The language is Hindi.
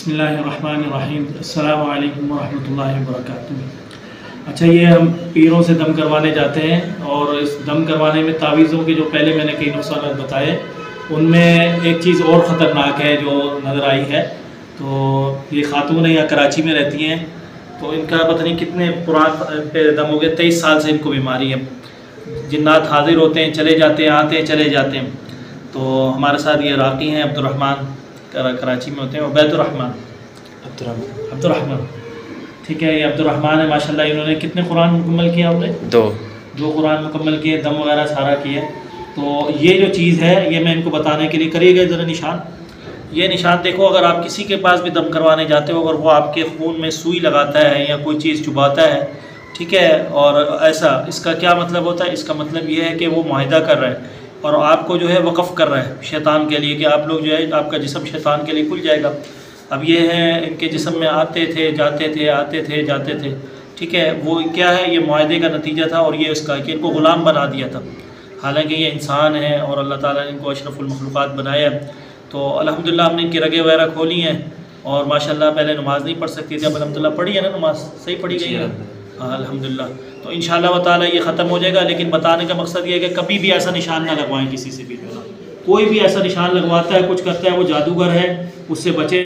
बिस्मिल्लाहिर्रहमानिर्रहीम। अस्सलामु अलैकुम वरहमतुल्लाहि वबरकातुहू। अच्छा, ये हम पीरों से दम करवाने जाते हैं और इस दम करवाने में तावीज़ों के जो पहले मैंने कई नुकसान बताए, उनमें एक चीज़ और ख़तरनाक है जो नज़र आई है। तो ये ख़ातून यहाँ कराची में रहती हैं, तो इनका पता नहीं कितने पुरान पे दम हो गया, 23 साल से इनको बीमारी है। जिन्नात हाजिर होते हैं, चले जाते हैं, आते हैं, चले जाते हैं। तो हमारे साथ ये राक़ी हैं अब्दुर्रहमान, कराची में होते हैं। उबैदुर्रहमान, अब्दुर्रहमान, ठीक है। ये अब्दुर्रहमान है माशाल्लाह। इन्होंने कितने कुरान मुकम्मल किए आपने? दो कुरान मुकम्मल किए, दम वगैरह सारा किए। तो ये जो चीज़ है ये मैं इनको बताने के लिए, करिएगा ज़रा निशान, ये निशान देखो। अगर आप किसी के पास भी दम करवाने जाते हो, अगर वो आपके खून में सुई लगाता है या कोई चीज़ चुभाता है, ठीक है, और ऐसा, इसका क्या मतलब होता है? इसका मतलब ये है कि वो मुआहिदा कर रहा है और आपको जो है वक़फ़ कर रहा है शैतान के लिए, कि आप लोग जो है आपका जिस्म शैतान के लिए खुल जाएगा। अब ये है, इनके जिस्म में आते थे, जाते थे, आते थे, जाते थे, ठीक है। वो क्या है, ये मुआहदे का नतीजा था और ये उसका कि इनको ग़ुलाम बना दिया था। हालांकि ये इंसान है और अल्लाह ताला ने इनको अशरफुल मखलूक़ात बनाया। तो अल्हम्दुलिल्लाह हमने इनकी रगें वगैरह खोली हैं और माशाल्लाह पहले नमाज़ नहीं पढ़ सकती थी, अब अल्हम्दुलिल्लाह पढ़ी है ना नमाज़, सही पढ़ी गई है, हाँ अल्हम्दुलिल्लाह। तो इंशाअल्लाह ताला ये ख़त्म हो जाएगा। लेकिन बताने का मकसद ये है कि कभी भी ऐसा निशान ना लगवाएं किसी से भी। कोई भी ऐसा निशान लगवाता है, कुछ करता है, वो जादूगर है, उससे बचे।